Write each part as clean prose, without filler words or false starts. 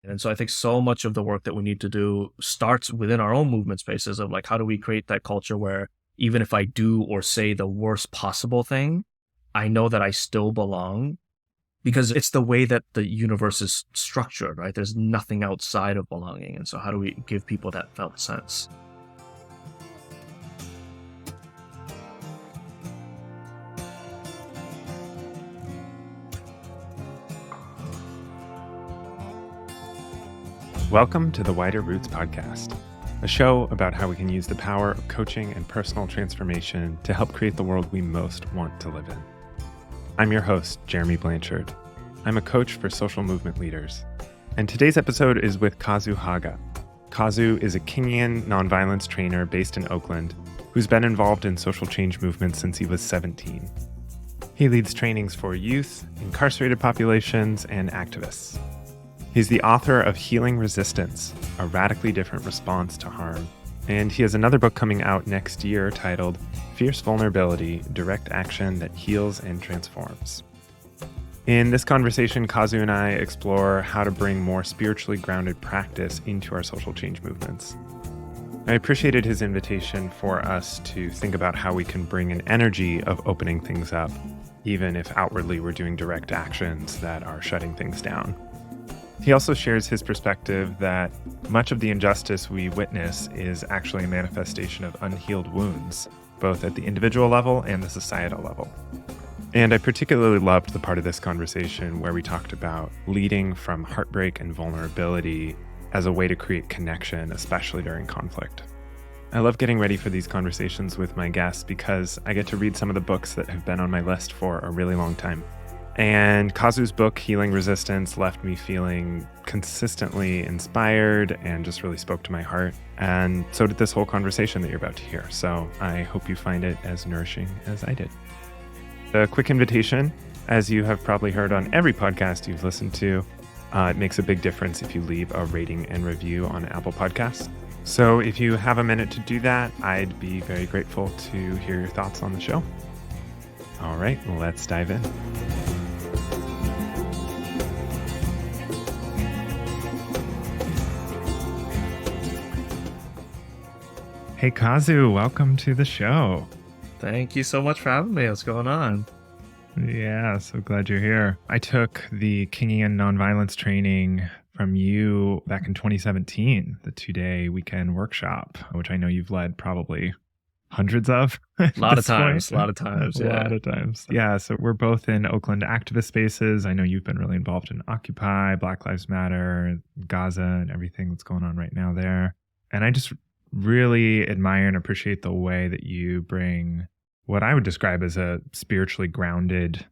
And so I think so much of the work that we need to do starts within our own movement spaces of like, how do we create that culture where even if I do or say the worst possible thing, I know that I still belong, because it's the way that the universe is structured, right? There's nothing outside of belonging. And so how do we give people that felt sense? Welcome to the Wider Roots podcast, a show about how we can use the power of coaching and personal transformation to help create the world we most want to live in. I'm your host, Jeremy Blanchard. I'm a coach for social movement leaders. And today's episode is with Kazu Haga. Kazu is a Kenyan nonviolence trainer based in Oakland who's been involved in social change movements since he was 17. He leads trainings for youth, incarcerated populations, and activists. He's the author of Healing Resistance, a radically different response to harm. And he has another book coming out next year titled Fierce Vulnerability, Direct Action That Heals and Transforms. In this conversation, Kazu and I explore how to bring more spiritually grounded practice into our social change movements. I appreciated his invitation for us to think about how we can bring an energy of opening things up, even if outwardly we're doing direct actions that are shutting things down. He also shares his perspective that much of the injustice we witness is actually a manifestation of unhealed wounds, both at the individual level and the societal level. And I particularly loved the part of this conversation where we talked about leading from heartbreak and vulnerability as a way to create connection, especially during conflict. I love getting ready for these conversations with my guests because I get to read some of the books that have been on my list for a really long time. And Kazu's book, Healing Resistance, left me feeling consistently inspired and just really spoke to my heart. And so did this whole conversation that you're about to hear. So I hope you find it as nourishing as I did. A quick invitation, as you have probably heard on every podcast you've listened to, it makes a big difference if you leave a rating and review on Apple Podcasts. So if you have a minute to do that, I'd be very grateful to hear your thoughts on the show. All right, let's dive in. Hey, Kazu, welcome to the show. Thank you so much for having me. What's going on? Yeah, so glad you're here. I took the Kenyan nonviolence training from you back in 2017, the 2-day weekend workshop, which I know you've led probably hundreds of. A lot of times. Yeah, so we're both in Oakland activist spaces. I know you've been really involved in Occupy, Black Lives Matter, Gaza, and everything that's going on right now there. And I just really admire and appreciate the way that you bring what I would describe as a spiritually grounded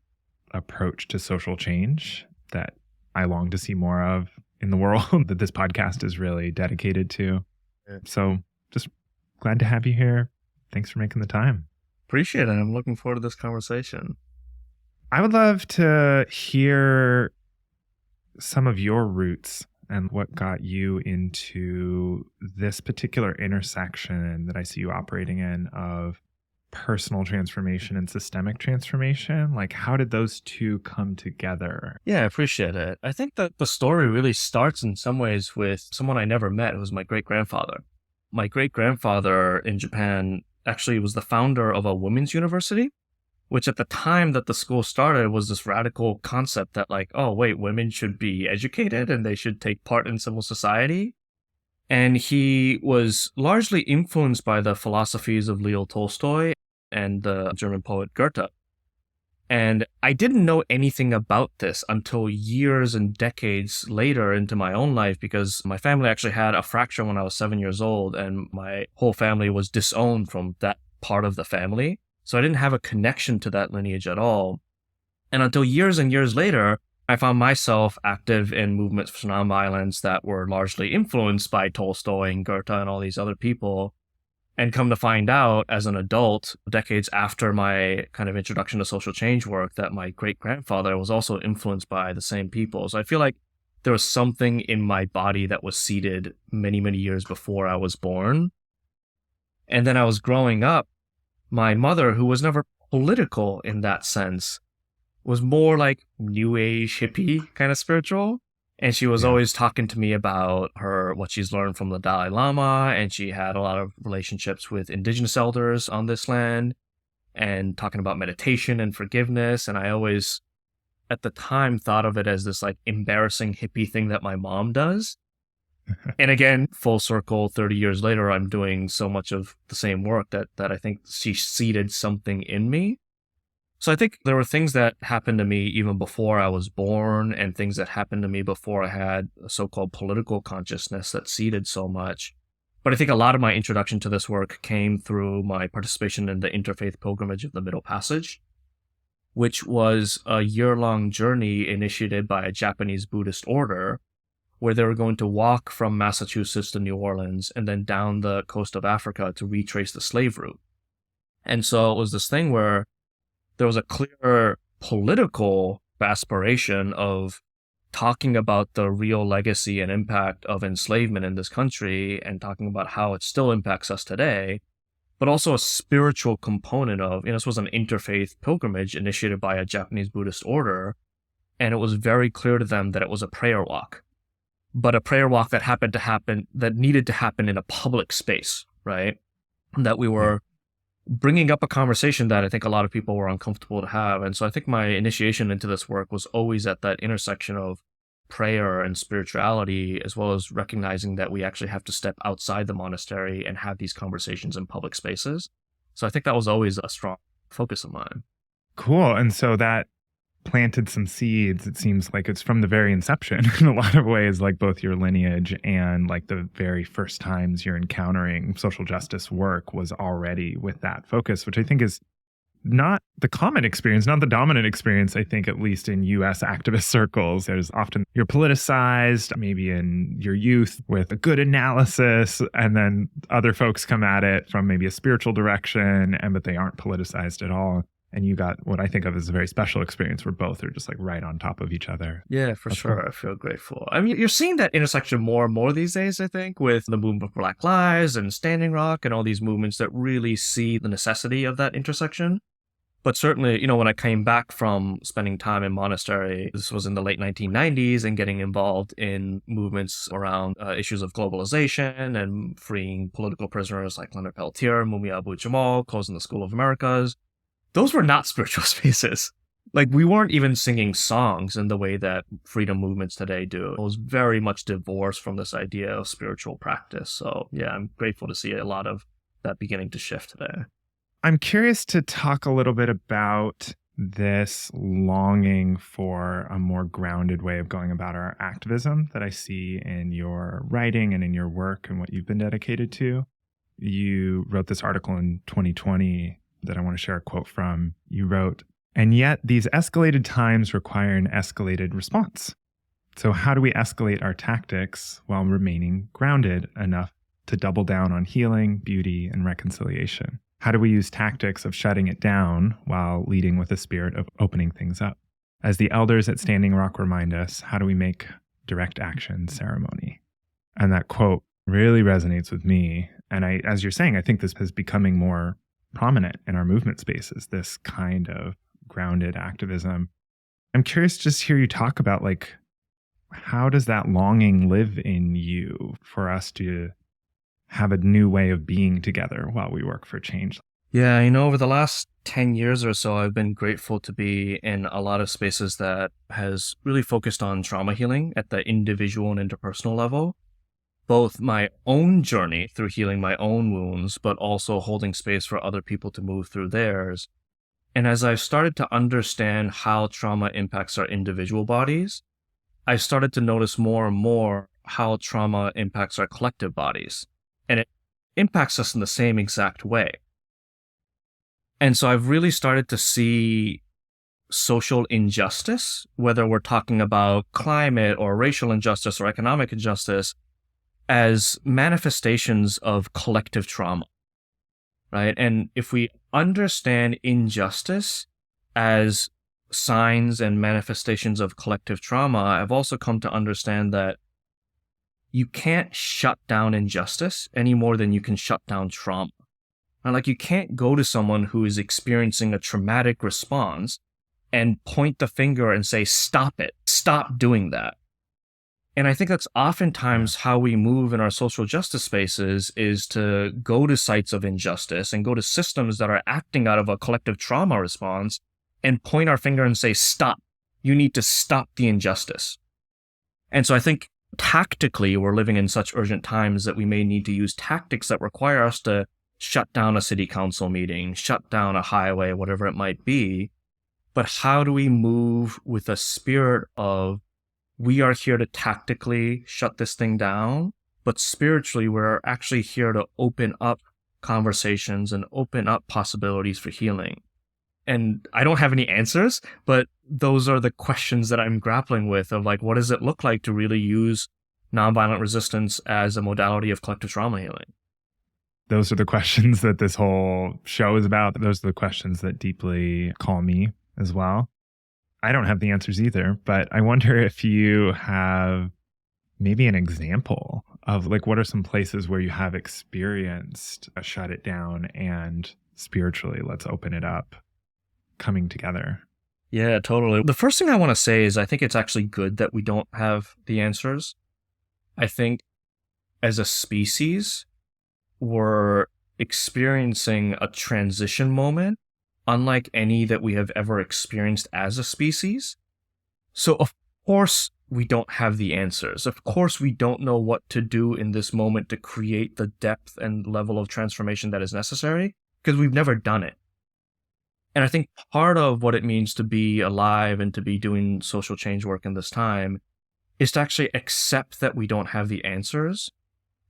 approach to social change that I long to see more of in the world, that this podcast is really dedicated to. So just glad to have you here. Thanks for making the time. Appreciate it. I'm looking forward to this conversation. I would love to hear some of your roots and what got you into this particular intersection that I see you operating in of personal transformation and systemic transformation. Like, how did those two come together? Yeah, I appreciate it. I think that the story really starts in some ways with someone I never met. It was my great-grandfather. My great-grandfather in Japan actually was the founder of a women's university, which at the time that the school started was this radical concept that like, oh, wait, women should be educated and they should take part in civil society. And he was largely influenced by the philosophies of Leo Tolstoy and the German poet Goethe. And I didn't know anything about this until years and decades later into my own life, because my family actually had a fracture when I was 7 years old, and my whole family was disowned from that part of the family. So I didn't have a connection to that lineage at all. And until years and years later, I found myself active in movements for nonviolence that were largely influenced by Tolstoy and Goethe and all these other people. And come to find out as an adult, decades after my kind of introduction to social change work, that my great-grandfather was also influenced by the same people. So I feel like there was something in my body that was seeded many, many years before I was born. And then I was growing up, my mother, who was never political in that sense, was more like new age hippie kind of spiritual. And she was Yeah. always talking to me about what she's learned from the Dalai Lama, and she had a lot of relationships with indigenous elders on this land, and talking about meditation and forgiveness. And I always, at the time, thought of it as this like embarrassing hippie thing that my mom does. And again, full circle, 30 years later, I'm doing so much of the same work that I think she seeded something in me. So I think there were things that happened to me even before I was born, and things that happened to me before I had a so-called political consciousness that seeded so much. But I think a lot of my introduction to this work came through my participation in the Interfaith Pilgrimage of the Middle Passage, which was a year-long journey initiated by a Japanese Buddhist order, where they were going to walk from Massachusetts to New Orleans and then down the coast of Africa to retrace the slave route. And so it was this thing where there was a clear political aspiration of talking about the real legacy and impact of enslavement in this country and talking about how it still impacts us today, but also a spiritual component of, this was an interfaith pilgrimage initiated by a Japanese Buddhist order, and it was very clear to them that it was a prayer walk, but a prayer walk that needed to happen in a public space, right? That we were bringing up a conversation that I think a lot of people were uncomfortable to have. And so I think my initiation into this work was always at that intersection of prayer and spirituality, as well as recognizing that we actually have to step outside the monastery and have these conversations in public spaces. So I think that was always a strong focus of mine. Cool. And so that planted some seeds. It seems like it's from the very inception in a lot of ways, like both your lineage and like the very first times you're encountering social justice work was already with that focus, which I think is not the common experience, not the dominant experience, I think, at least in US activist circles. There's often you're politicized, maybe in your youth with a good analysis, and then other folks come at it from maybe a spiritual direction, but they aren't politicized at all. And you got what I think of as a very special experience where both are just like right on top of each other. Yeah, for That's sure. cool. I feel grateful. I mean, you're seeing that intersection more and more these days, I think, with the movement for Black Lives and Standing Rock and all these movements that really see the necessity of that intersection. But certainly, when I came back from spending time in monastery, this was in the late 1990s, and getting involved in movements around issues of globalization and freeing political prisoners like Leonard Peltier, Mumia Abu-Jamal, closing the School of Americas. Those were not spiritual spaces. Like, we weren't even singing songs in the way that freedom movements today do. It was very much divorced from this idea of spiritual practice. So yeah, I'm grateful to see a lot of that beginning to shift today. I'm curious to talk a little bit about this longing for a more grounded way of going about our activism that I see in your writing and in your work and what you've been dedicated to. You wrote this article in 2020 that I want to share a quote from. You wrote, "And yet these escalated times require an escalated response. So how do we escalate our tactics while remaining grounded enough to double down on healing, beauty, and reconciliation? How do we use tactics of shutting it down while leading with a spirit of opening things up? As the elders at Standing Rock remind us, how do we make direct action ceremony?" And that quote really resonates with me. And as you're saying, I think this is becoming more prominent in our movement spaces, this kind of grounded activism. I'm curious to just hear you talk about, like, how does that longing live in you for us to have a new way of being together while we work for change? Yeah, over the last 10 years or so, I've been grateful to be in a lot of spaces that has really focused on trauma healing at the individual and interpersonal level. Both my own journey through healing my own wounds, but also holding space for other people to move through theirs. And as I've started to understand how trauma impacts our individual bodies, I've started to notice more and more how trauma impacts our collective bodies. And it impacts us in the same exact way. And so I've really started to see social injustice, whether we're talking about climate or racial injustice or economic injustice, as manifestations of collective trauma, right? And if we understand injustice as signs and manifestations of collective trauma, I've also come to understand that you can't shut down injustice any more than you can shut down trauma. And like, you can't go to someone who is experiencing a traumatic response and point the finger and say, stop it, stop doing that. And I think that's oftentimes how we move in our social justice spaces, is to go to sites of injustice and go to systems that are acting out of a collective trauma response and point our finger and say, stop, you need to stop the injustice. And so I think tactically, we're living in such urgent times that we may need to use tactics that require us to shut down a city council meeting, shut down a highway, whatever it might be. But how do we move with a spirit of, we are here to tactically shut this thing down, but spiritually, we're actually here to open up conversations and open up possibilities for healing? And I don't have any answers, but those are the questions that I'm grappling with, of like, what does it look like to really use nonviolent resistance as a modality of collective trauma healing? Those are the questions that this whole show is about. Those are the questions that deeply call me as well. I don't have the answers either, but I wonder if you have maybe an example of like, what are some places where you have experienced a shut it down and spiritually, let's open it up, coming together? Yeah, totally. The first thing I want to say is I think it's actually good that we don't have the answers. I think as a species, we're experiencing a transition moment unlike any that we have ever experienced as a species. So of course we don't have the answers. Of course we don't know what to do in this moment to create the depth and level of transformation that is necessary, because we've never done it. And I think part of what it means to be alive and to be doing social change work in this time is to actually accept that we don't have the answers,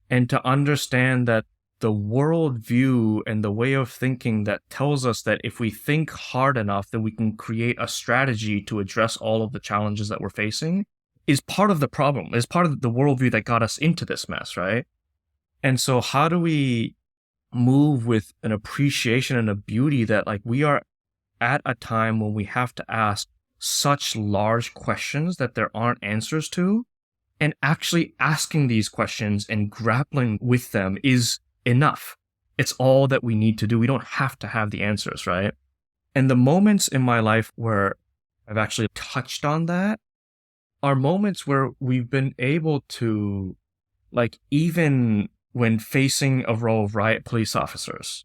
and to understand that the worldview and the way of thinking that tells us that if we think hard enough, then we can create a strategy to address all of the challenges that we're facing, is part of the problem, is part of the worldview that got us into this mess, right? And so how do we move with an appreciation and a beauty that, like, we are at a time when we have to ask such large questions that there aren't answers to, and actually asking these questions and grappling with them is enough. It's all that we need to do. We don't have to have the answers, right? And the moments in my life where I've actually touched on that are moments where we've been able to, like, even when facing a row of riot police officers,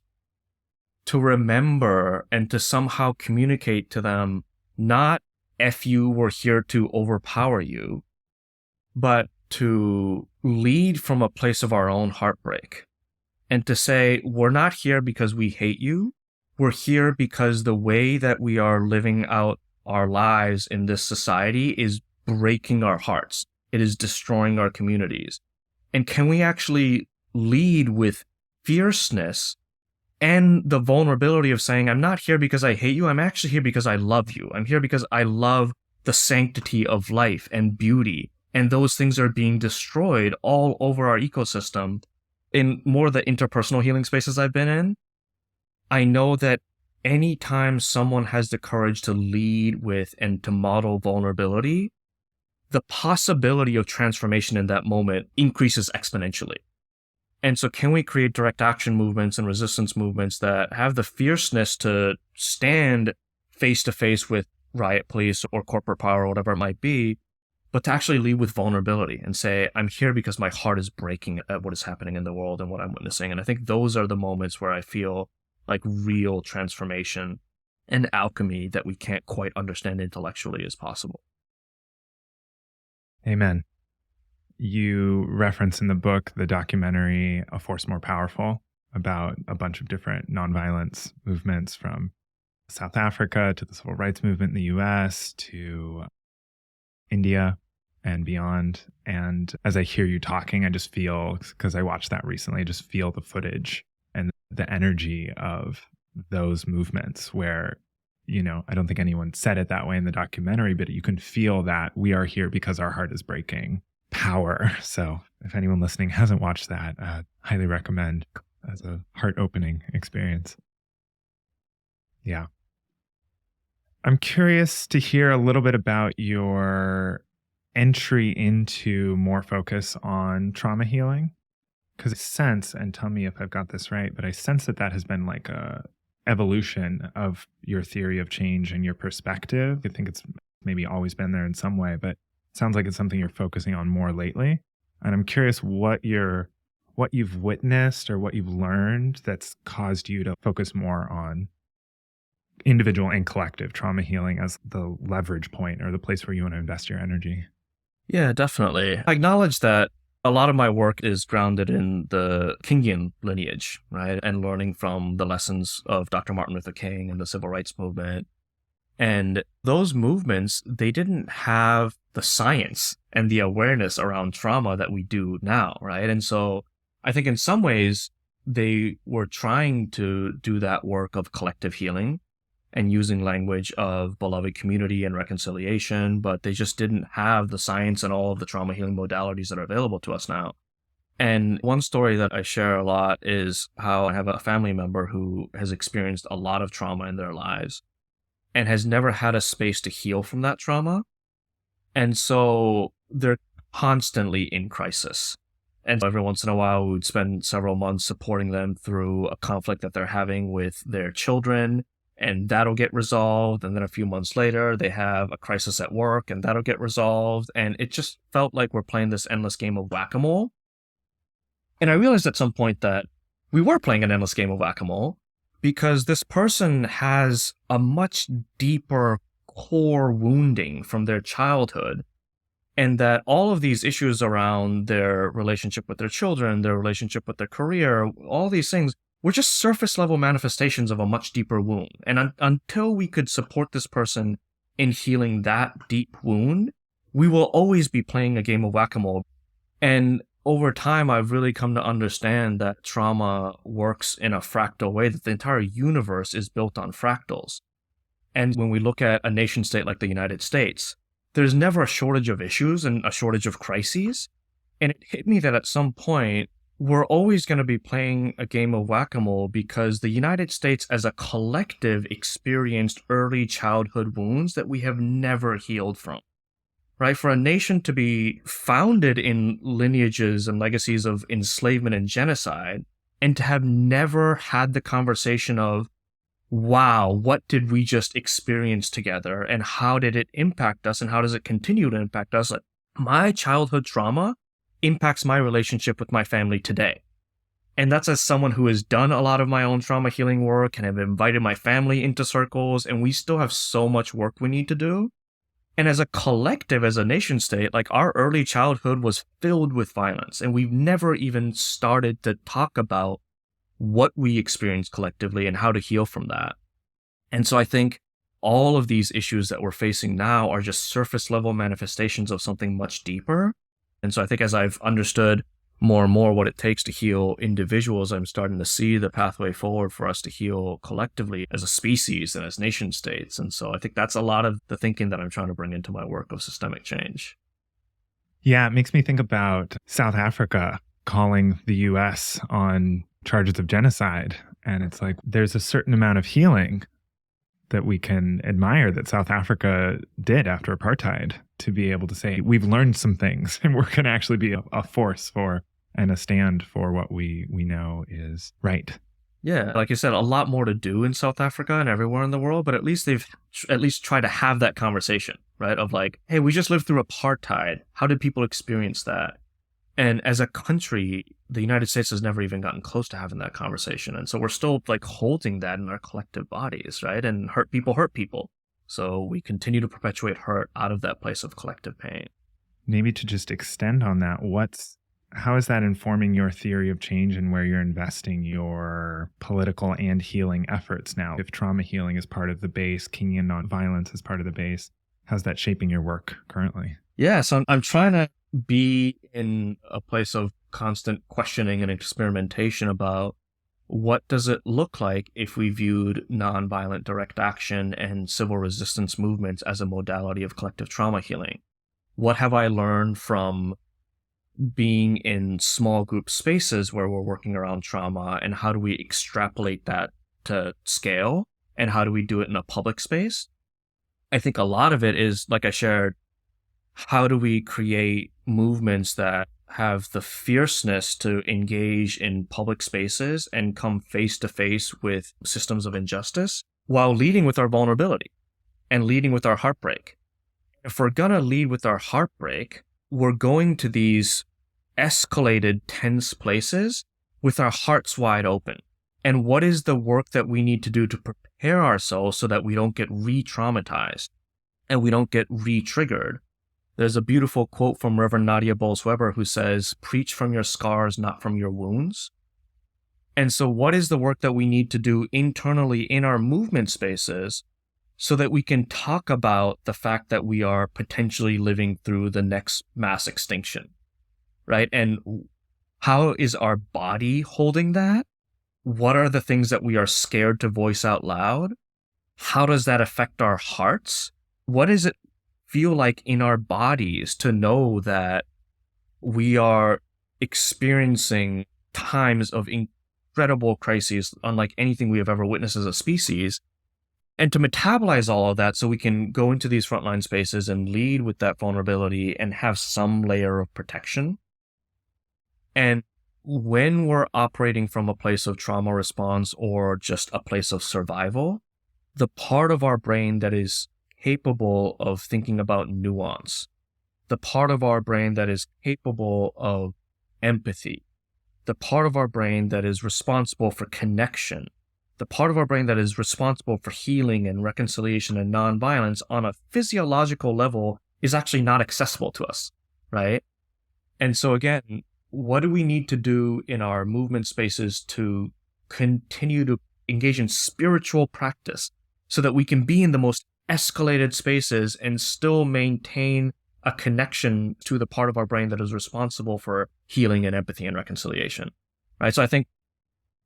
to remember and to somehow communicate to them, not F you, we're here to overpower you, but to lead from a place of our own heartbreak. And to say, we're not here because we hate you. We're here because the way that we are living out our lives in this society is breaking our hearts. It is destroying our communities. And can we actually lead with fierceness and the vulnerability of saying, I'm not here because I hate you. I'm actually here because I love you. I'm here because I love the sanctity of life and beauty. And those things are being destroyed all over our ecosystem. In more of the interpersonal healing spaces I've been in, I know that anytime someone has the courage to lead with and to model vulnerability, the possibility of transformation in that moment increases exponentially. And so can we create direct action movements and resistance movements that have the fierceness to stand face to face with riot police or corporate power or whatever it might be, but to actually lead with vulnerability and say, I'm here because my heart is breaking at what is happening in the world and what I'm witnessing. And I think those are the moments where I feel like real transformation and alchemy that we can't quite understand intellectually is possible. Amen. You reference in the book the documentary A Force More Powerful, about a bunch of different nonviolence movements from South Africa to the civil rights movement in the US to India and beyond. And as I hear you talking, I just feel, because I watched that recently, I just feel the footage and the energy of those movements where, you know, I don't think anyone said it that way in the documentary, but you can feel that we are here because our heart is breaking power. So if anyone listening hasn't watched that, highly recommend as a heart-opening experience. Yeah. I'm curious to hear a little bit about your entry into more focus on trauma healing. Because I sense, and tell me if I've got this right, but I sense that that has been like a evolution of your theory of change and your perspective. I think it's maybe always been there in some way, but Sounds like it's something you're focusing on more lately. And I'm curious what you've witnessed or what you've learned that's caused you to focus more on individual and collective trauma healing as the leverage point or the place where you want to invest your energy. Yeah, definitely. I acknowledge that a lot of my work is grounded in the Kingian lineage, right? And learning from the lessons of Dr. Martin Luther King and the civil rights movement. And those movements, they didn't have the science and the awareness around trauma that we do now, right? And so I think in some ways, they were trying to do that work of collective healing and using language of beloved community and reconciliation, but they just didn't have the science and all of the trauma healing modalities that are available to us now. And one story that I share a lot is how I have a family member who has experienced a lot of trauma in their lives and has never had a space to heal from that trauma. And so they're constantly in crisis. And every once in a while, we would spend several months supporting them through a conflict that they're having with their children, and that'll get resolved. And then a few months later, they have a crisis at work, and that'll get resolved. And it just felt like we're playing this endless game of whack-a-mole. And I realized at some point that we were playing an endless game of whack-a-mole because this person has a much deeper core wounding from their childhood, and that all of these issues around their relationship with their children, their relationship with their career, all these things were just surface level manifestations of a much deeper wound. And until we could support this person in healing that deep wound, we will always be playing a game of whack-a-mole. And over time, I've really come to understand that trauma works in a fractal way, that the entire universe is built on fractals. And when we look at a nation state like the United States, there's never a shortage of issues and a shortage of crises. And it hit me that at some point, we're always going to be playing a game of whack-a-mole because the United States as a collective experienced early childhood wounds that we have never healed from. Right? For a nation to be founded in lineages and legacies of enslavement and genocide, and to have never had the conversation of, wow, what did we just experience together? And how did it impact us? And how does it continue to impact us? Like, my childhood trauma impacts my relationship with my family today. And that's as someone who has done a lot of my own trauma healing work and have invited my family into circles, and we still have so much work we need to do. And as a collective, as a nation state, like our early childhood was filled with violence, and we've never even started to talk about what we experienced collectively and how to heal from that. And so I think all of these issues that we're facing now are just surface level manifestations of something much deeper. And so I think as I've understood more and more what it takes to heal individuals, I'm starting to see the pathway forward for us to heal collectively as a species and as nation states. And so I think that's a lot of the thinking that I'm trying to bring into my work of systemic change. Yeah, it makes me think about South Africa calling the US on charges of genocide. And it's like, there's a certain amount of healing that we can admire that South Africa did after apartheid, to be able to say, we've learned some things and we're going to actually be a force for and a stand for what we know is right. Yeah, like you said, a lot more to do in South Africa and everywhere in the world, but at least they've at least tried to have that conversation, right? Of like, hey, we just lived through apartheid. How did people experience that? And as a country, the United States has never even gotten close to having that conversation. And so we're still like holding that in our collective bodies, right? And hurt people. So we continue to perpetuate hurt out of that place of collective pain. Maybe to just extend on that, how is that informing your theory of change and where you're investing your political and healing efforts now? If trauma healing is part of the base, Kingian nonviolence is part of the base, how's that shaping your work currently? Yeah, so I'm trying to be in a place of constant questioning and experimentation about what does it look like if we viewed nonviolent direct action and civil resistance movements as a modality of collective trauma healing? What have I learned from being in small group spaces where we're working around trauma, and how do we extrapolate that to scale, and how do we do it in a public space? I think a lot of it is, like I shared, how do we create movements that have the fierceness to engage in public spaces and come face to face with systems of injustice while leading with our vulnerability and leading with our heartbreak? If we're going to lead with our heartbreak, we're going to these escalated, tense places with our hearts wide open. And what is the work that we need to do to prepare ourselves so that we don't get re-traumatized and we don't get re-triggered? There's a beautiful quote from Reverend Nadia Bolz-Weber who says, "Preach from your scars, not from your wounds." And so what is the work that we need to do internally in our movement spaces so that we can talk about the fact that we are potentially living through the next mass extinction, right? And how is our body holding that? What are the things that we are scared to voice out loud? How does that affect our hearts? What does it feel like in our bodies to know that we are experiencing times of incredible crises, unlike anything we have ever witnessed as a species, and to metabolize all of that so we can go into these frontline spaces and lead with that vulnerability and have some layer of protection? And when we're operating from a place of trauma response or just a place of survival, the part of our brain that is capable of thinking about nuance, the part of our brain that is capable of empathy, the part of our brain that is responsible for connection, the part of our brain that is responsible for healing and reconciliation and nonviolence on a physiological level is actually not accessible to us, right? And so again, what do we need to do in our movement spaces to continue to engage in spiritual practice so that we can be in the most escalated spaces and still maintain a connection to the part of our brain that is responsible for healing and empathy and reconciliation, right? So I think,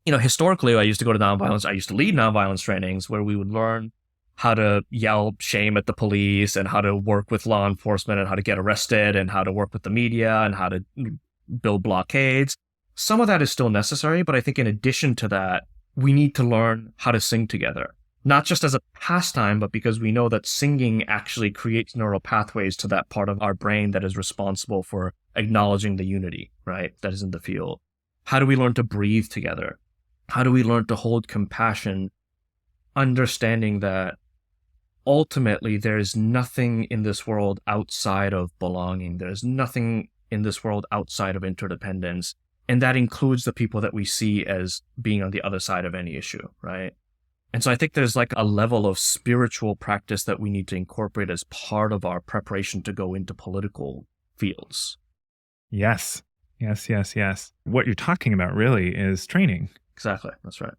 historically, I used to go to nonviolence. I used to lead nonviolence trainings where we would learn how to yell shame at the police and how to work with law enforcement and how to get arrested and how to work with the media and how to build blockades. Some of that is still necessary, but I think in addition to that, we need to learn how to sing together. Not just as a pastime, but because we know that singing actually creates neural pathways to that part of our brain that is responsible for acknowledging the unity, right? That is in the field. How do we learn to breathe together? How do we learn to hold compassion, understanding that ultimately there is nothing in this world outside of belonging. There's nothing in this world outside of interdependence. And that includes the people that we see as being on the other side of any issue, right? And so I think there's like a level of spiritual practice that we need to incorporate as part of our preparation to go into political fields. Yes. What you're talking about really is training. Exactly. That's right.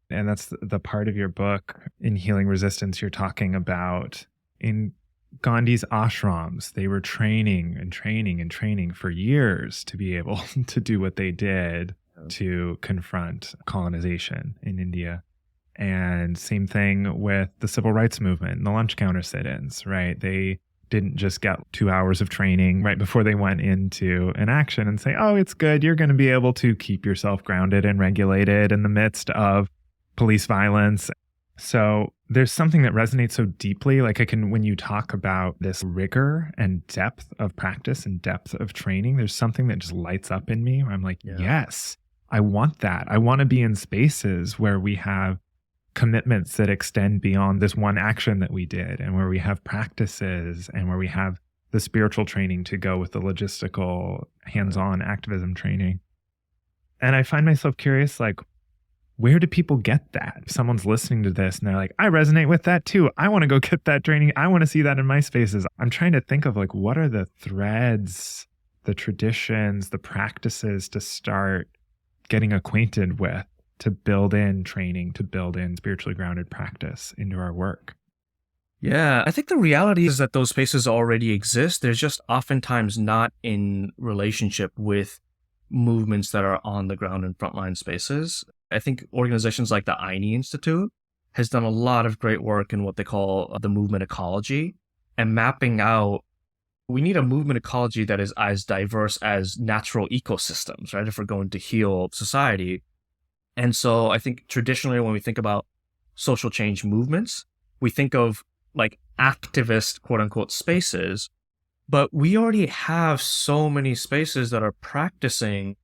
And that's the part of your book in Healing Resistance you're talking about. In Gandhi's ashrams, they were training for years to be able to do what they did to confront colonization in India. And same thing with the civil rights movement and the lunch counter sit-ins, right? They didn't just get 2 hours of training right before they went into an action and say, oh, it's good. You're going to be able to keep yourself grounded and regulated in the midst of police violence. So there's something that resonates so deeply. Like when you talk about this rigor and depth of practice and depth of training, there's something that just lights up in me where I'm like, yes, I want that. I want to be in spaces where we have commitments that extend beyond this one action that we did, and where we have practices and where we have the spiritual training to go with the logistical hands-on activism training. And I find myself curious, like, where do people get that? If someone's listening to this and they're like, I resonate with that too. I want to go get that training. I want to see that in my spaces. I'm trying to think of like, what are the threads, the traditions, the practices to start getting acquainted with, to build in training, to build in spiritually grounded practice into our work. Yeah, I think the reality is that those spaces already exist. They're just oftentimes not in relationship with movements that are on the ground in frontline spaces. I think organizations like the Aini Institute has done a lot of great work in what they call the movement ecology and mapping out. We need a movement ecology that is as diverse as natural ecosystems, right? If we're going to heal society. And so I think traditionally when we think about social change movements, we think of like activist, quote unquote, spaces, but we already have so many spaces that are practicing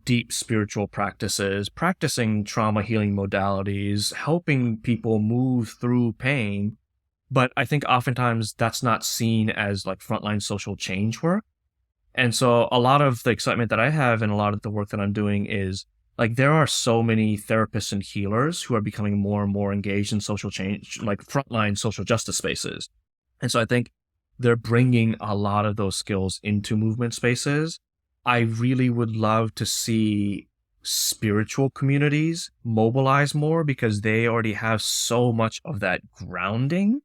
deep spiritual practices, practicing trauma healing modalities, helping people move through pain But I think oftentimes that's not seen as like frontline social change work. And so a lot of the excitement that I have and a lot of the work that I'm doing is like there are so many therapists and healers who are becoming more and more engaged in social change, like frontline social justice spaces. And so I think they're bringing a lot of those skills into movement spaces. I really would love to see spiritual communities mobilize more because they already have so much of that grounding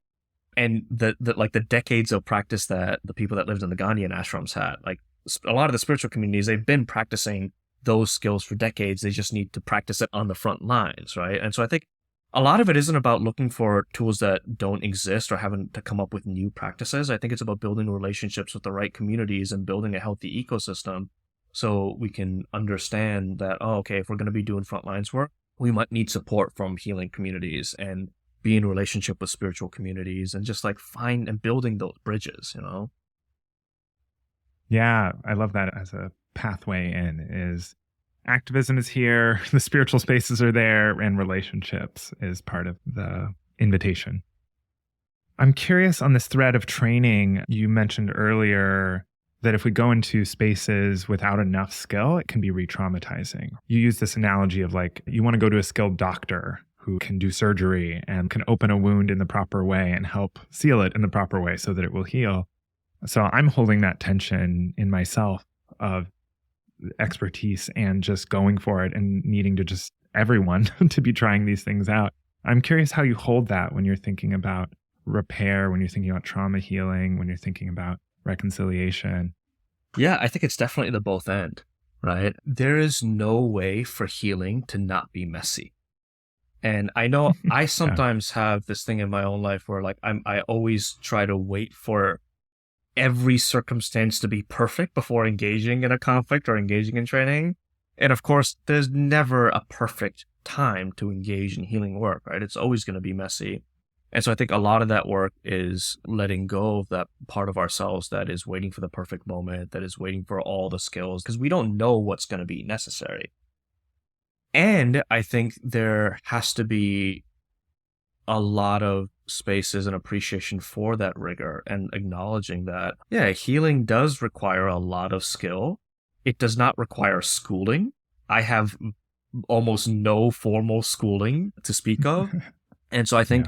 and the decades of practice that the people that lived in the Gandhian ashrams had. Like a lot of the spiritual communities, they've been practicing those skills for decades. They just need to practice it on the front lines, right? And so I think a lot of it isn't about looking for tools that don't exist or having to come up with new practices. I think it's about building relationships with the right communities and building a healthy ecosystem so we can understand that, oh, okay, if we're going to be doing frontlines work, we might need support from healing communities and be in relationship with spiritual communities and just like find and building those bridges, you know? Yeah, I love that as a pathway in is activism is here, the spiritual spaces are there, and relationships is part of the invitation. I'm curious on this thread of training. You mentioned earlier that if we go into spaces without enough skill, it can be re-traumatizing. You use this analogy of like, you want to go to a skilled doctor who can do surgery and can open a wound in the proper way and help seal it in the proper way so that it will heal. So I'm holding that tension in myself of expertise and just going for it and needing to just everyone to be trying these things out. I'm curious how you hold that when you're thinking about repair, when you're thinking about trauma healing, when you're thinking about reconciliation. Yeah, I think it's definitely the both end, right? There is no way for healing to not be messy. And I know I sometimes have this thing in my own life where like I always try to wait for every circumstance to be perfect before engaging in a conflict or engaging in training. And of course, there's never a perfect time to engage in healing work, right? It's always going to be messy. And so I think a lot of that work is letting go of that part of ourselves that is waiting for the perfect moment, that is waiting for all the skills, because we don't know what's going to be necessary. And I think there has to be a lot of spaces and appreciation for that rigor and acknowledging that, yeah, healing does require a lot of skill. It does not require schooling. I have almost no formal schooling to speak of. And so I think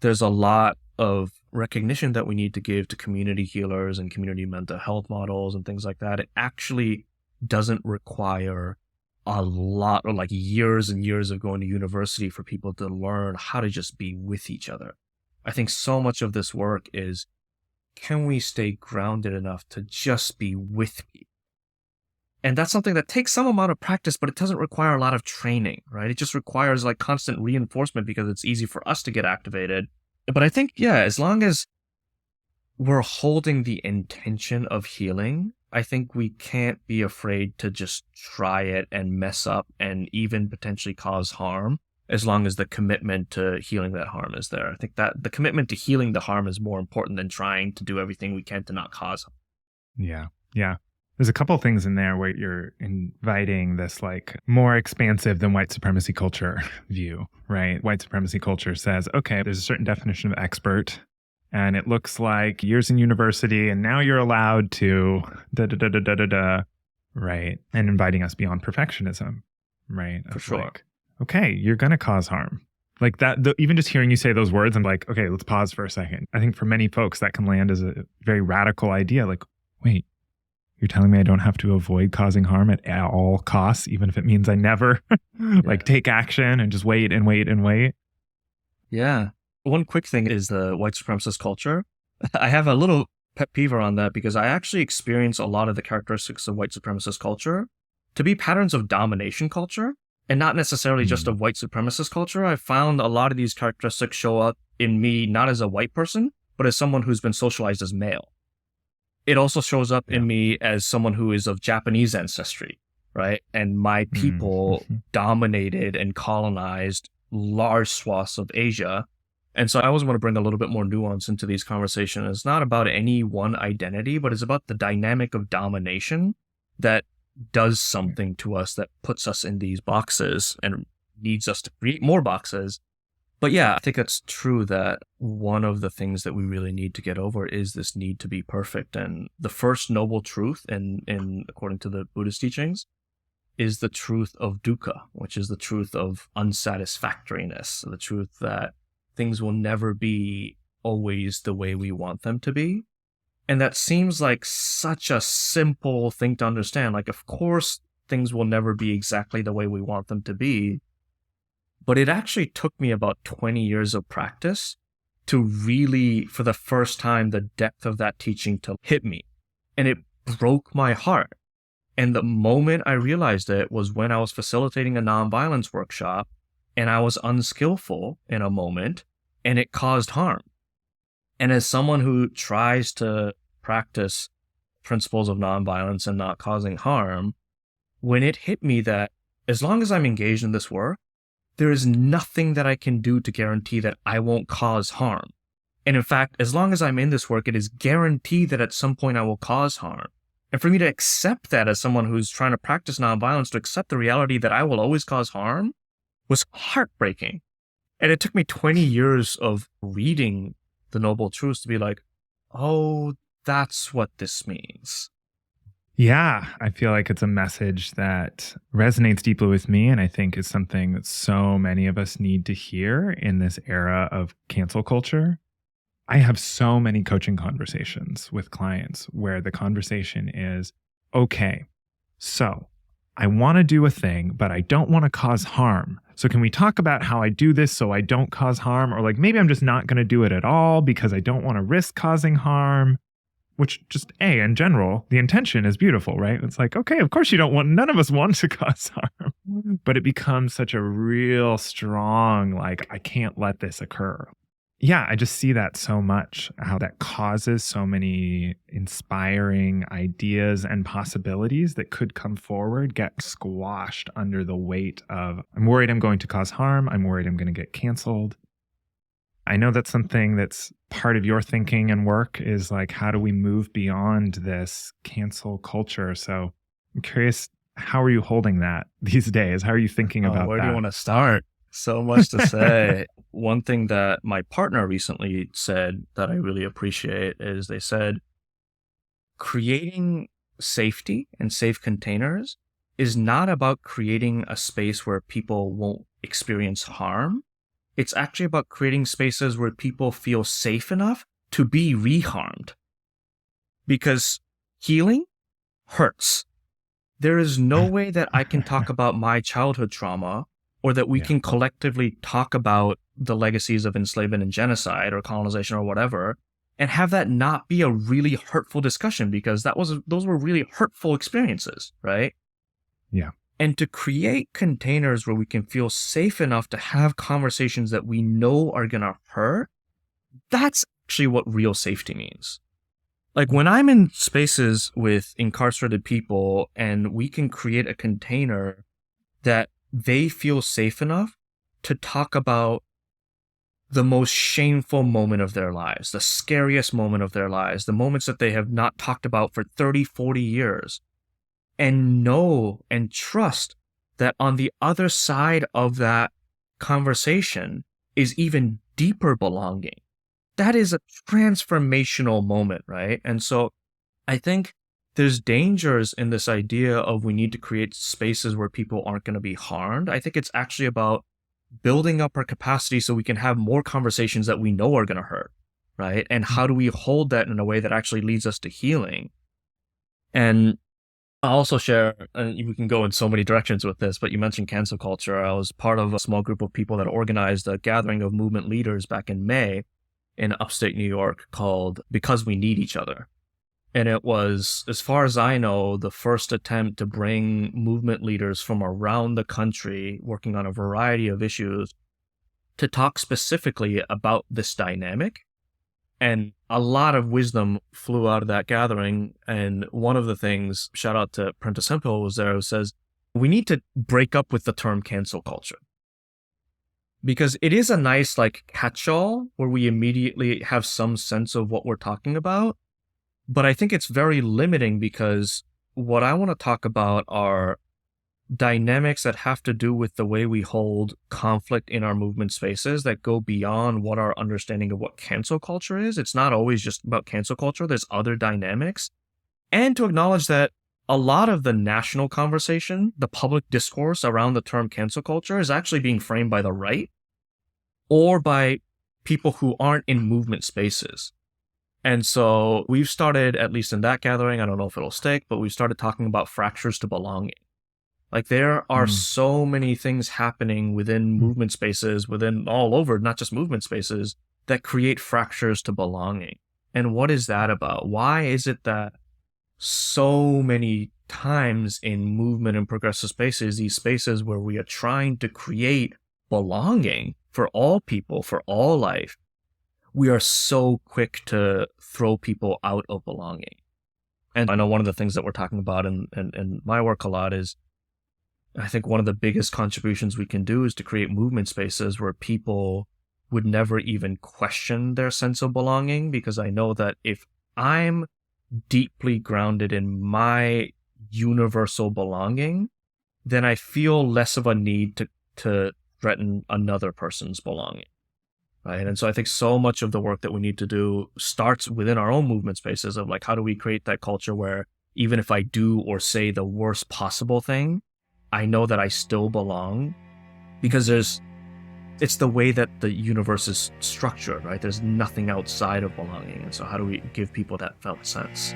there's a lot of recognition that we need to give to community healers and community mental health models and things like that. It actually doesn't require a lot or like years and years of going to university for people to learn how to just be with each other. I think so much of this work is, can we stay grounded enough to just be with me? And that's something that takes some amount of practice, but it doesn't require a lot of training, right? It just requires like constant reinforcement because it's easy for us to get activated. But I think, yeah, as long as we're holding the intention of healing, I think we can't be afraid to just try it and mess up and even potentially cause harm, as long as the commitment to healing that harm is there. I think that the commitment to healing the harm is more important than trying to do everything we can to not cause harm. Yeah. There's a couple things in there where you're inviting this like more expansive than white supremacy culture view, right? White supremacy culture says, okay, there's a certain definition of expert, and it looks like years in university, and now you're allowed to right? And inviting us beyond perfectionism, right? For sure. Like, okay, you're going to cause harm. Like that, even just hearing you say those words, I'm like, okay, let's pause for a second. I think for many folks that can land as a very radical idea. Like, wait, you're telling me I don't have to avoid causing harm at all costs, even if it means I never like take action and just wait and wait and wait. Yeah. One quick thing is the white supremacist culture. I have a little pet peeve around that because I actually experience a lot of the characteristics of white supremacist culture to be patterns of domination culture and not necessarily just of white supremacist culture. I found a lot of these characteristics show up in me, not as a white person, but as someone who's been socialized as male. It also shows up in me as someone who is of Japanese ancestry, right? And my people dominated and colonized large swaths of Asia. And so I always want to bring a little bit more nuance into these conversations. It's not about any one identity, but it's about the dynamic of domination that does something to us, that puts us in these boxes and needs us to create more boxes. But yeah, I think it's true that one of the things that we really need to get over is this need to be perfect. And the first noble truth, in according to the Buddhist teachings, is the truth of dukkha, which is the truth of unsatisfactoriness, the truth that things will never be always the way we want them to be. And that seems like such a simple thing to understand. Like, of course, things will never be exactly the way we want them to be. But it actually took me about 20 years of practice to really, for the first time, the depth of that teaching to hit me. And it broke my heart. And the moment I realized it was when I was facilitating a nonviolence workshop and I was unskillful in a moment and it caused harm. And as someone who tries to practice principles of nonviolence and not causing harm, when it hit me that as long as I'm engaged in this work, there is nothing that I can do to guarantee that I won't cause harm. And in fact, as long as I'm in this work, it is guaranteed that at some point I will cause harm. And for me to accept that as someone who's trying to practice nonviolence, to accept the reality that I will always cause harm, was heartbreaking. And it took me 20 years of reading the Noble Truths to be like, oh, that's what this means. Yeah, I feel like it's a message that resonates deeply with me, and I think is something that so many of us need to hear in this era of cancel culture. I have so many coaching conversations with clients where the conversation is, okay, so I want to do a thing, but I don't want to cause harm. So can we talk about how I do this so I don't cause harm? Or like, maybe I'm just not going to do it at all because I don't want to risk causing harm. Which just, in general, the intention is beautiful, right? It's like, okay, of course none of us want to cause harm, but it becomes such a real strong, like, I can't let this occur. Yeah, I just see that so much, how that causes so many inspiring ideas and possibilities that could come forward, get squashed under the weight of, I'm worried I'm going to cause harm. I'm worried I'm going to get canceled. I know that's something that's part of your thinking and work is like, how do we move beyond this cancel culture? So I'm curious, how are you holding that these days? How are you thinking about where that? do you want to start? So much to say. One thing that my partner recently said that I really appreciate is they said, creating safety and safe containers is not about creating a space where people won't experience harm. It's actually about creating spaces where people feel safe enough to be reharmed. Because healing hurts. There is no way that I can talk about my childhood trauma or that we can collectively talk about the legacies of enslavement and genocide or colonization or whatever and have that not be a really hurtful discussion, because those were really hurtful experiences, right? Yeah. And to create containers where we can feel safe enough to have conversations that we know are going to hurt, that's actually what real safety means. Like when I'm in spaces with incarcerated people and we can create a container that they feel safe enough to talk about the most shameful moment of their lives, the scariest moment of their lives, the moments that they have not talked about for 30, 40 years, and know and trust that on the other side of that conversation is even deeper belonging. That is a transformational moment, right? And so I think there's dangers in this idea of we need to create spaces where people aren't going to be harmed. I think it's actually about building up our capacity so we can have more conversations that we know are going to hurt, right? And how do we hold that in a way that actually leads us to healing? And I'll also share, and we can go in so many directions with this, but you mentioned cancel culture. I was part of a small group of people that organized a gathering of movement leaders back in May in upstate New York called Because We Need Each Other. And it was, as far as I know, the first attempt to bring movement leaders from around the country working on a variety of issues to talk specifically about this dynamic. And a lot of wisdom flew out of that gathering. And one of the things, shout out to Prentice Hemphill was there, who says, we need to break up with the term cancel culture. Because it is a nice catch-all where we immediately have some sense of what we're talking about. But I think it's very limiting because what I want to talk about are dynamics that have to do with the way we hold conflict in our movement spaces that go beyond what our understanding of what cancel culture is. It's not always just about cancel culture. There's other dynamics. And to acknowledge that a lot of the national conversation, the public discourse around the term cancel culture is actually being framed by the right or by people who aren't in movement spaces. And so we've started, at least in that gathering, I don't know if it'll stick, but we've started talking about fractures to belonging. Like there are so many things happening within movement spaces, within all over, not just movement spaces, that create fractures to belonging. And what is that about? Why is it that so many times in movement and progressive spaces, these spaces where we are trying to create belonging for all people, for all life, we are so quick to throw people out of belonging? And I know one of the things that we're talking about in my work a lot is, I think one of the biggest contributions we can do is to create movement spaces where people would never even question their sense of belonging, because I know that if I'm deeply grounded in my universal belonging, then I feel less of a need to threaten another person's belonging. Right. And so I think so much of the work that we need to do starts within our own movement spaces of like, how do we create that culture where even if I do or say the worst possible thing, I know that I still belong, because it's the way that the universe is structured, right? There's nothing outside of belonging. And so how do we give people that felt sense?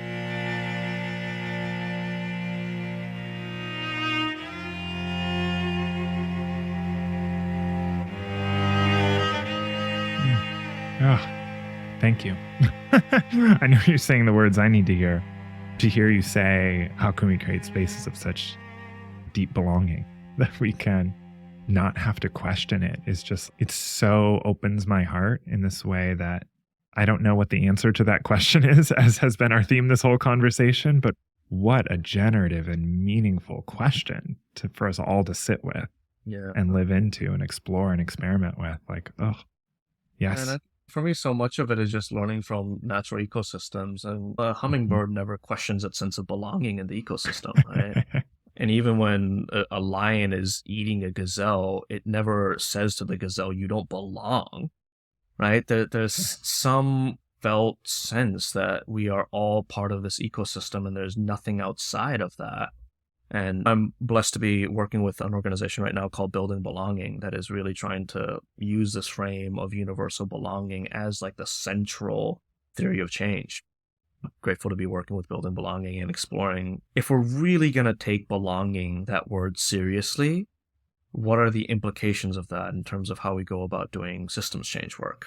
Oh, thank you. I know you're saying the words I need to hear. To hear you say, how can we create spaces of such deep belonging that we can not have to question it, is just, it so opens my heart in this way that I don't know what the answer to that question is, as has been our theme this whole conversation, but what a generative and meaningful question for us all to sit with and live into and explore and experiment with. Like, oh, yes. And for me, so much of it is just learning from natural ecosystems. And a hummingbird never questions its sense of belonging in the ecosystem, right? And even when a lion is eating a gazelle, it never says to the gazelle, you don't belong, right? There's some felt sense that we are all part of this ecosystem and there's nothing outside of that. And I'm blessed to be working with an organization right now called Building Belonging that is really trying to use this frame of universal belonging as like the central theory of change. I'm grateful to be working with Building Belonging and exploring, if we're really going to take belonging, that word, seriously, what are the implications of that in terms of how we go about doing systems change work?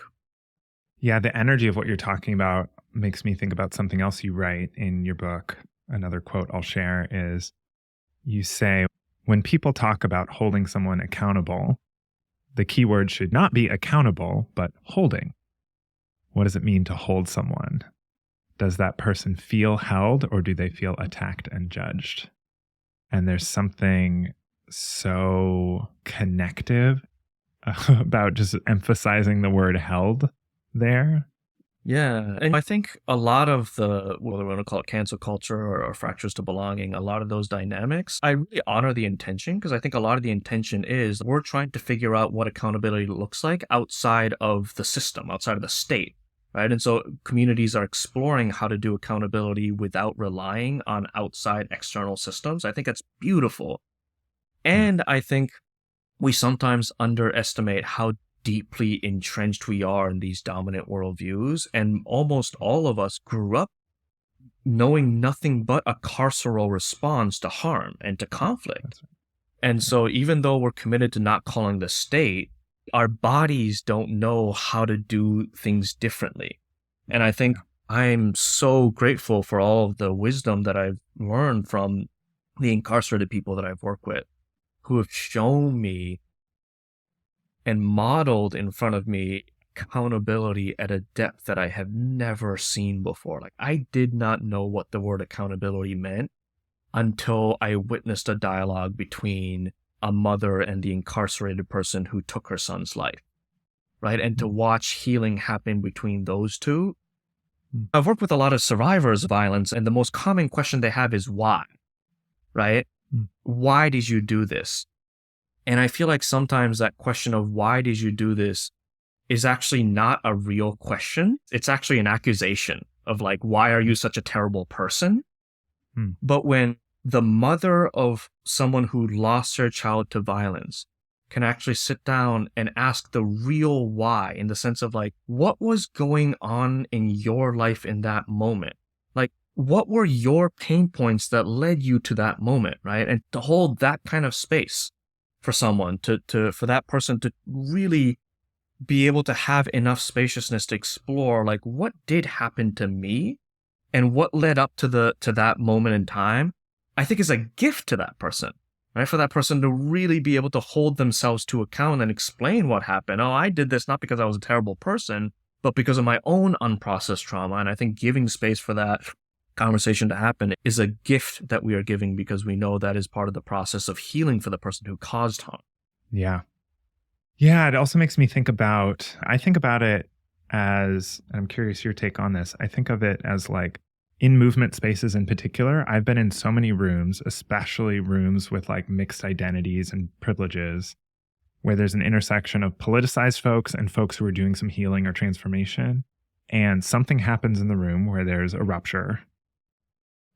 Yeah, the energy of what you're talking about makes me think about something else you write in your book. Another quote I'll share is, you say, when people talk about holding someone accountable, the key word should not be accountable, but holding. What does it mean to hold someone? Does that person feel held, or do they feel attacked and judged? And there's something so connective about just emphasizing the word held there. Yeah. And I think a lot of the, whether we want to call it cancel culture or fractures to belonging, a lot of those dynamics, I really honor the intention, because I think a lot of the intention is we're trying to figure out what accountability looks like outside of the system, outside of the state. Right. And so communities are exploring how to do accountability without relying on outside external systems. I think that's beautiful. And I think we sometimes underestimate how deeply entrenched we are in these dominant worldviews. And almost all of us grew up knowing nothing but a carceral response to harm and to conflict. And so even though we're committed to not calling the state, our bodies don't know how to do things differently. And I think I'm so grateful for all of the wisdom that I've learned from the incarcerated people that I've worked with, who have shown me and modeled in front of me accountability at a depth that I have never seen before. Like, I did not know what the word accountability meant until I witnessed a dialogue between a mother and the incarcerated person who took her son's life, right? And to watch healing happen between those two. I've worked with a lot of survivors of violence, and the most common question they have is why, right? Why did you do this? And I feel like sometimes that question of why did you do this is actually not a real question. It's actually an accusation of like, why are you such a terrible person? But when the mother of someone who lost their child to violence can actually sit down and ask the real why, in the sense of like, what was going on in your life in that moment? Like, what were your pain points that led you to that moment, right? And to hold that kind of space for someone for that person to really be able to have enough spaciousness to explore like, what did happen to me and what led up to that moment in time, I think is a gift to that person, right? For that person to really be able to hold themselves to account and explain what happened. Oh, I did this not because I was a terrible person, but because of my own unprocessed trauma. And I think giving space for that conversation to happen is a gift that we are giving, because we know that is part of the process of healing for the person who caused harm. Yeah. Yeah. It also makes me think about it as, and I'm curious your take on this. I think of it as like, in movement spaces in particular, I've been in so many rooms, especially rooms with like mixed identities and privileges, where there's an intersection of politicized folks and folks who are doing some healing or transformation. And something happens in the room where there's a rupture.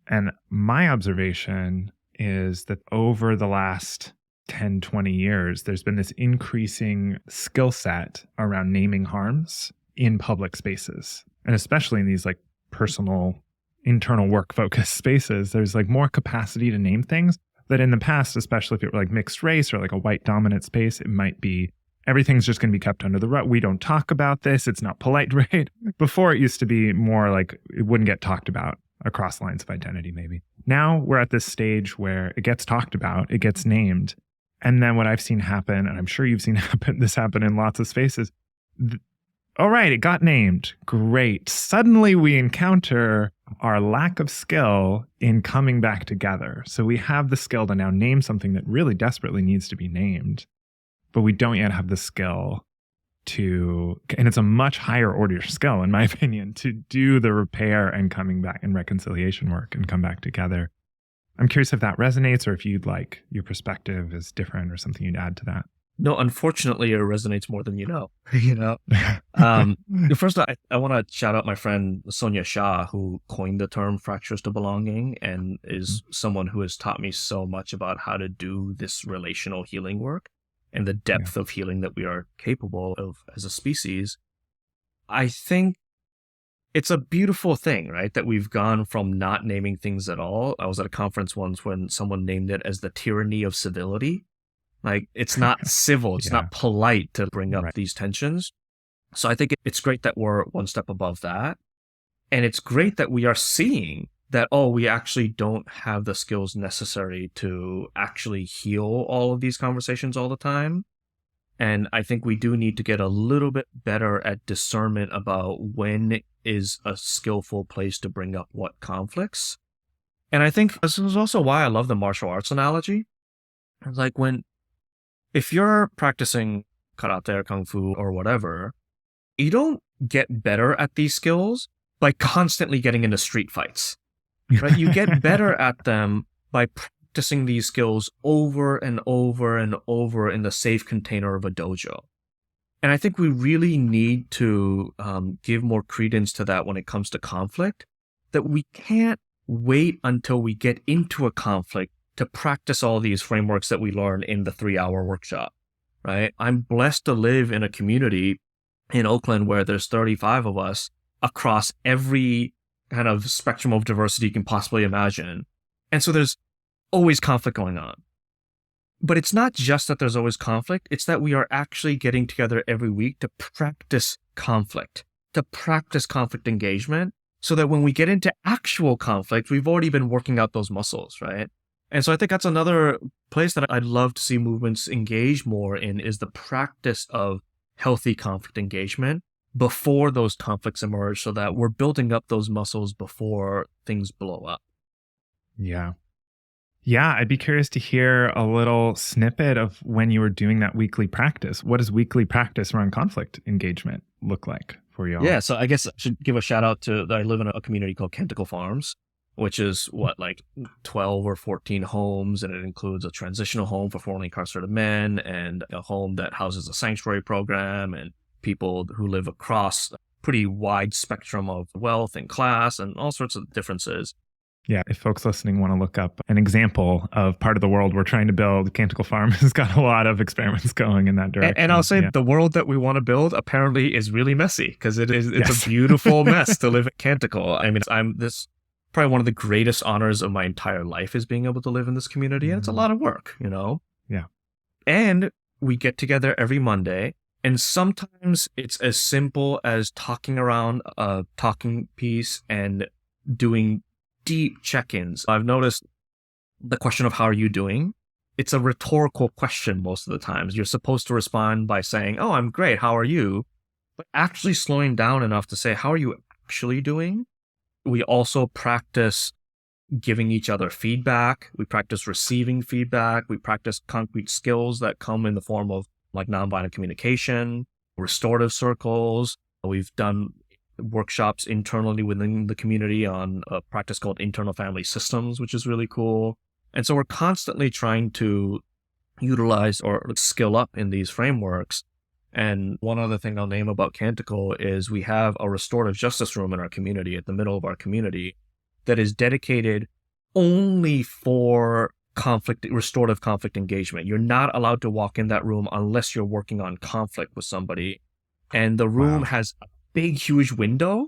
And my observation is that over the last 10, 20 years, there's been this increasing skill set around naming harms in public spaces. And especially in these like personal, internal work focused spaces, there's like more capacity to name things that in the past, especially if it were like mixed race or like a white dominant space, it might be everything's just going to be kept under the rug. We don't talk about this. It's not polite, right? Before it used to be more like it wouldn't get talked about across lines of identity, maybe. Now we're at this stage where it gets talked about, it gets named. And then what I've seen happen, and I'm sure you've seen this happen in lots of spaces. All right, it got named. Great. Suddenly we encounter our lack of skill in coming back together. So we have the skill to now name something that really desperately needs to be named, but we don't yet have the skill to, and it's a much higher order skill, in my opinion, to do the repair and coming back and reconciliation work and come back together. I'm curious if that resonates or if you'd like your perspective is different or something you'd add to that. No, unfortunately, it resonates more than you know. First, I want to shout out my friend Sonia Shah, who coined the term fractures to belonging and is someone who has taught me so much about how to do this relational healing work and the depth of healing that we are capable of as a species. I think it's a beautiful thing, right? That we've gone from not naming things at all. I was at a conference once when someone named it as the tyranny of civility. Like, it's not civil, it's not polite to bring up these tensions. So I think it's great that we're one step above that. And it's great that we are seeing that, oh, we actually don't have the skills necessary to actually heal all of these conversations all the time. And I think we do need to get a little bit better at discernment about when is a skillful place to bring up what conflicts. And I think this is also why I love the martial arts analogy. It's like if you're practicing karate or kung fu or whatever, you don't get better at these skills by constantly getting into street fights, right? You get better at them by practicing these skills over and over and over in the safe container of a dojo. And I think we really need to give more credence to that when it comes to conflict, that we can't wait until we get into a conflict to practice all these frameworks that we learn in the 3-hour workshop, right? I'm blessed to live in a community in Oakland where there's 35 of us across every kind of spectrum of diversity you can possibly imagine. And so there's always conflict going on. But it's not just that there's always conflict, it's that we are actually getting together every week to practice conflict engagement, so that when we get into actual conflict, we've already been working out those muscles, right? And so I think that's another place that I'd love to see movements engage more in, is the practice of healthy conflict engagement before those conflicts emerge, so that we're building up those muscles before things blow up. Yeah. Yeah, I'd be curious to hear a little snippet of when you were doing that weekly practice. What does weekly practice around conflict engagement look like for you all? Yeah, so I guess I should give a shout out to, I live in a community called Kenticle Farms. which is like 12 or 14 homes, and it includes a transitional home for formerly incarcerated men and a home that houses a sanctuary program and people who live across a pretty wide spectrum of wealth and class and all sorts of differences. Yeah, if folks listening want to look up an example of part of the world we're trying to build, Canticle Farm has got a lot of experiments going in that direction. And I'll say the world that we want to build apparently is really messy because it's a beautiful mess to live at Canticle. I mean, this probably one of the greatest honors of my entire life is being able to live in this community. And it's a lot of work, Yeah. And we get together every Monday. And sometimes it's as simple as talking around a talking piece and doing deep check-ins. I've noticed the question of how are you doing? It's a rhetorical question most of the times. You're supposed to respond by saying, oh, I'm great. How are you? But actually slowing down enough to say, how are you actually doing? We also practice giving each other feedback. We practice receiving feedback. We practice concrete skills that come in the form of like nonviolent communication, restorative circles. We've done workshops internally within the community on a practice called internal family systems, which is really cool. And so we're constantly trying to utilize or skill up in these frameworks. And one other thing I'll name about Canticle is we have a restorative justice room in our community, at the middle of our community, that is dedicated only for restorative conflict engagement. You're not allowed to walk in that room unless you're working on conflict with somebody. And the room has a big, huge window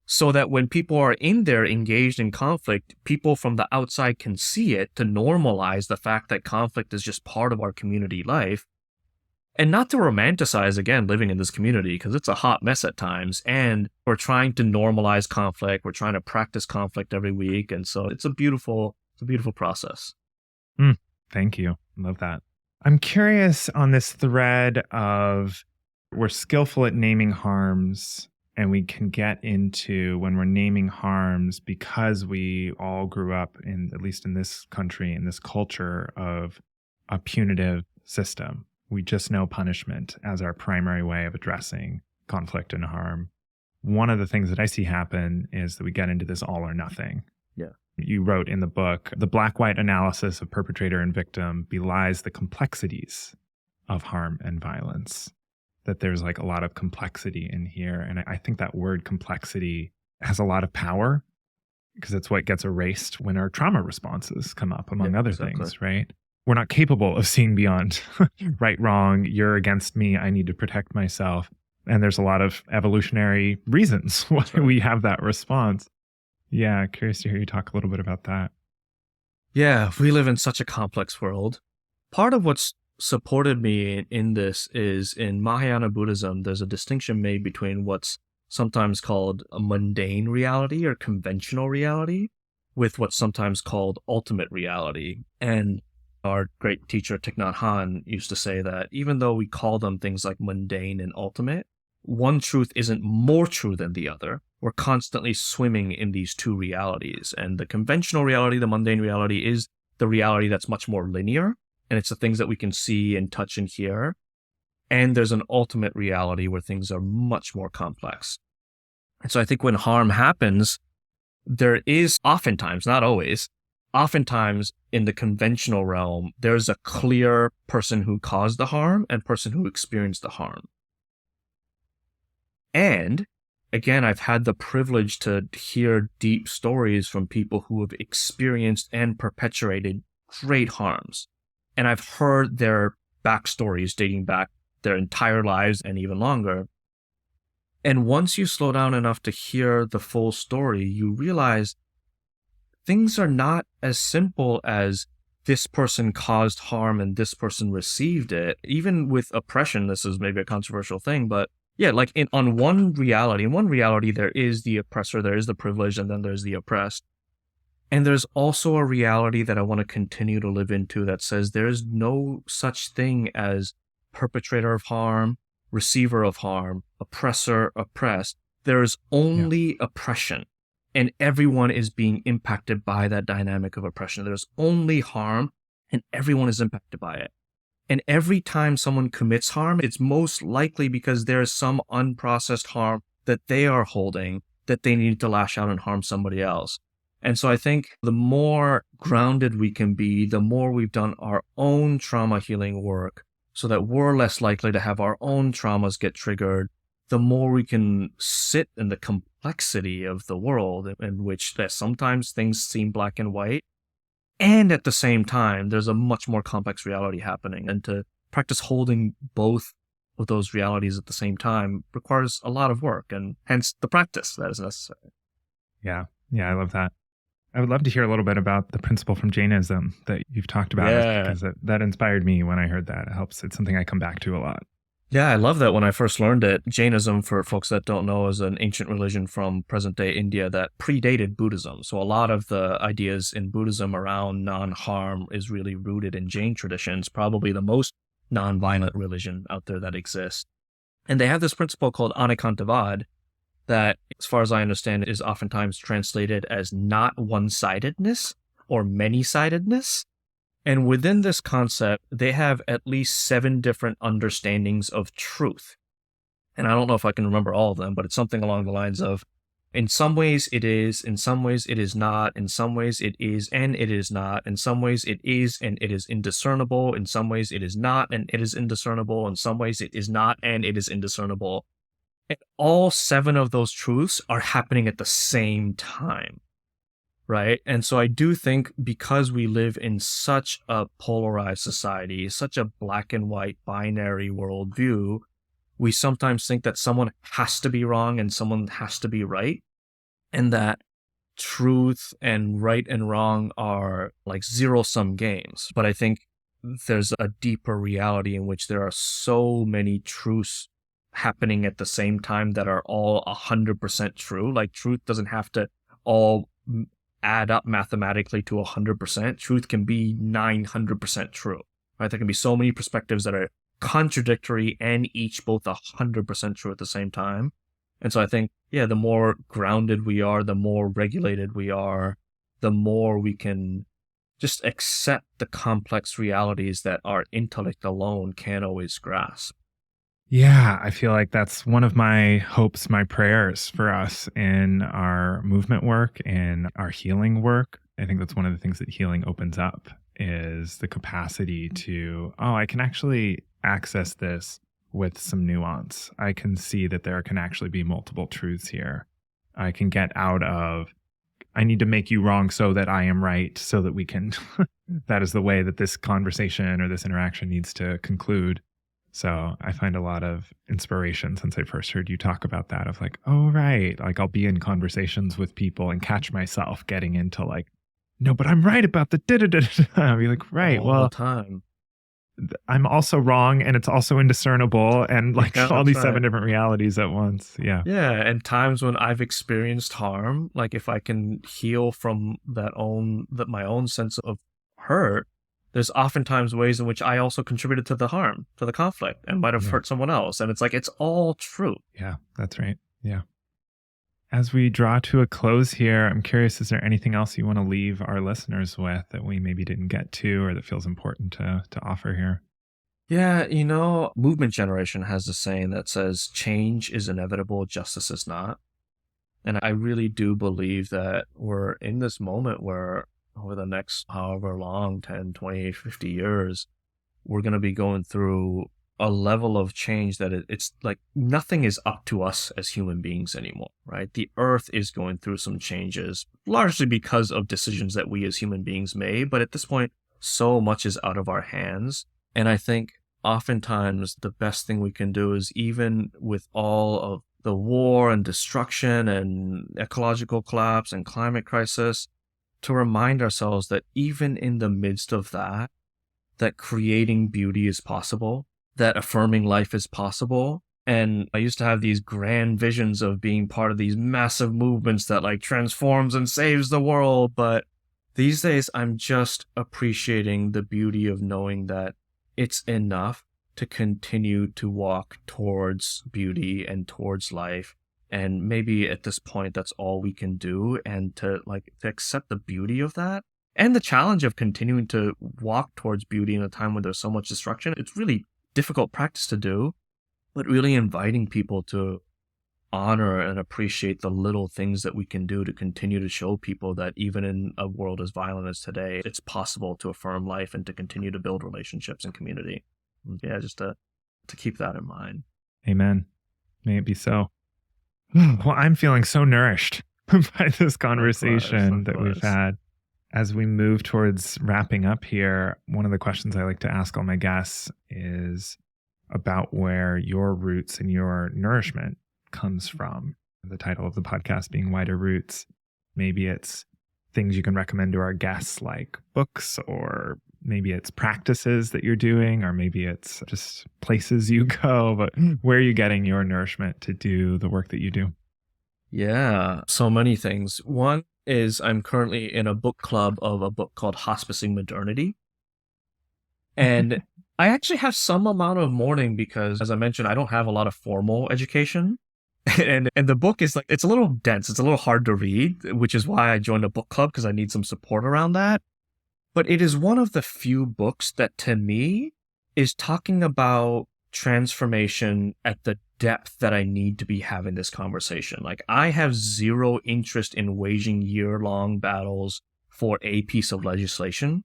so that when people are in there engaged in conflict, people from the outside can see it to normalize the fact that conflict is just part of our community life. And not to romanticize, again, living in this community, because it's a hot mess at times. And we're trying to normalize conflict. We're trying to practice conflict every week. And so it's a beautiful process. Thank you. Love that. I'm curious on this thread of we're skillful at naming harms, and we can get into when we're naming harms because we all grew up in, at least in this country, in this culture of a punitive system. We just know punishment as our primary way of addressing conflict and harm. One of the things that I see happen is that we get into this all or nothing. Yeah. You wrote in the book, the black-white analysis of perpetrator and victim belies the complexities of harm and violence. That there's like a lot of complexity in here. And I think that word complexity has a lot of power because it's what gets erased when our trauma responses come up, among other things, right? We're not capable of seeing beyond right, wrong, you're against me, I need to protect myself. And there's a lot of evolutionary reasons why we have that response. Yeah, curious to hear you talk a little bit about that. Yeah, we live in such a complex world. Part of what's supported me in this is in Mahayana Buddhism, there's a distinction made between what's sometimes called a mundane reality or conventional reality with what's sometimes called ultimate reality. And our great teacher Thich Nhat Hanh used to say that even though we call them things like mundane and ultimate, one truth isn't more true than the other. We're constantly swimming in these two realities. And the conventional reality, the mundane reality, is the reality that's much more linear. And it's the things that we can see and touch and hear. And there's an ultimate reality where things are much more complex. And so I think when harm happens, there is oftentimes, not always, oftentimes in the conventional realm, there's a clear person who caused the harm and person who experienced the harm. And again, I've had the privilege to hear deep stories from people who have experienced and perpetuated great harms. And I've heard their backstories dating back their entire lives and even longer. And once you slow down enough to hear the full story, you realize things are not as simple as this person caused harm and this person received it. Even with oppression, this is maybe a controversial thing, but yeah, like in one reality, there is the oppressor, there is the privileged, and then there's the oppressed. And there's also a reality that I want to continue to live into that says there is no such thing as perpetrator of harm, receiver of harm, oppressor, oppressed. There is only oppression, and everyone is being impacted by that dynamic of oppression. There's only harm, and everyone is impacted by it. And every time someone commits harm, it's most likely because there is some unprocessed harm that they are holding that they need to lash out and harm somebody else. And so I think the more grounded we can be, the more we've done our own trauma healing work so that we're less likely to have our own traumas get triggered, the more we can sit in the complexity of the world in which that sometimes things seem black and white. And at the same time, there's a much more complex reality happening. And to practice holding both of those realities at the same time requires a lot of work, and hence the practice that is necessary. Yeah. Yeah, I love that. I would love to hear a little bit about the principle from Jainism that you've talked about, Yeah. because that inspired me when I heard that. It helps. It's something I come back to a lot. Yeah, I love that when I first learned it. Jainism, for folks that don't know, is an ancient religion from present-day India that predated Buddhism. So a lot of the ideas in Buddhism around non-harm is really rooted in Jain traditions, probably the most non-violent religion out there that exists. And they have this principle called Anekāntavāda that, as far as I understand, is oftentimes translated as not one-sidedness or many-sidedness. And within this concept, they have at least 7 different understandings of truth. And I don't know if I can remember all of them, but it's something along the lines of, in some ways it is, in some ways it is not, in some ways it is and it is not, in some ways it is and it is indiscernible, in some ways it is not and it is indiscernible, in some ways it is not and it is indiscernible. And all 7 of those truths are happening at the same time. Right. And so I do think because we live in such a polarized society, such a black and white binary worldview, we sometimes think that someone has to be wrong and someone has to be right. And that truth and right and wrong are like zero-sum games. But I think there's a deeper reality in which there are so many truths happening at the same time that are all 100% true. Like truth doesn't have to all add up mathematically to 100%. Truth can be 900% true, right? There can be so many perspectives that are contradictory and each both 100% true at the same time. And so I think, yeah, the more grounded we are, the more regulated we are, the more we can just accept the complex realities that our intellect alone can't always grasp. Yeah, I feel like that's one of my hopes, my prayers for us in our movement work, in our healing work. I think that's one of the things that healing opens up is the capacity to, I can actually access this with some nuance. I can see that there can actually be multiple truths here. I can get out of, I need to make you wrong so that I am right, so that we can, that is the way that this conversation or this interaction needs to conclude. So I find a lot of inspiration since I first heard you talk about that of like, oh, right. Like I'll be in conversations with people and catch myself getting into like, no, but I'm right about the da-da-da-da. I'll be like, right, all the time. I'm also wrong and it's also indiscernible and like all these 7 right. different realities at once. Yeah. Yeah. And times when I've experienced harm, like if I can heal from my own sense of hurt, there's oftentimes ways in which I also contributed to the harm, to the conflict, and might have hurt someone else. And it's like, it's all true. Yeah, that's right. Yeah. As we draw to a close here, I'm curious, is there anything else you want to leave our listeners with that we maybe didn't get to or that feels important to offer here? Yeah, movement generation has a saying that says change is inevitable, justice is not. And I really do believe that we're in this moment where over the next however long, 10, 20, 50 years, we're going to be going through a level of change that it's like nothing is up to us as human beings anymore, right? The earth is going through some changes, largely because of decisions that we as human beings made. But at this point, so much is out of our hands. And I think oftentimes the best thing we can do is, even with all of the war and destruction and ecological collapse and climate crisis, to remind ourselves that even in the midst of that creating beauty is possible, that affirming life is possible. And I used to have these grand visions of being part of these massive movements that like transforms and saves the world. But these days, I'm just appreciating the beauty of knowing that it's enough to continue to walk towards beauty and towards life. And maybe at this point, that's all we can do. And to accept the beauty of that and the challenge of continuing to walk towards beauty in a time when there's so much destruction. It's really difficult practice to do, but really inviting people to honor and appreciate the little things that we can do to continue to show people that even in a world as violent as today, it's possible to affirm life and to continue to build relationships and community. Yeah, just to keep that in mind. Amen. May it be so. Well, I'm feeling so nourished by this conversation that we've had. As we move towards wrapping up here, one of the questions I like to ask all my guests is about where your roots and your nourishment comes from. The title of the podcast being Wider Roots. Maybe it's things you can recommend to our guests, like books, or maybe it's practices that you're doing, or maybe it's just places you go. But where are you getting your nourishment to do the work that you do? Yeah, so many things. One is I'm currently in a book club of a book called Hospicing Modernity. And I actually have some amount of mourning because, as I mentioned, I don't have a lot of formal education. And the book is it's a little dense. It's a little hard to read, which is why I joined a book club, because I need some support around that. But it is one of the few books that, to me, is talking about transformation at the depth that I need to be having this conversation. I have zero interest in waging year-long battles for a piece of legislation.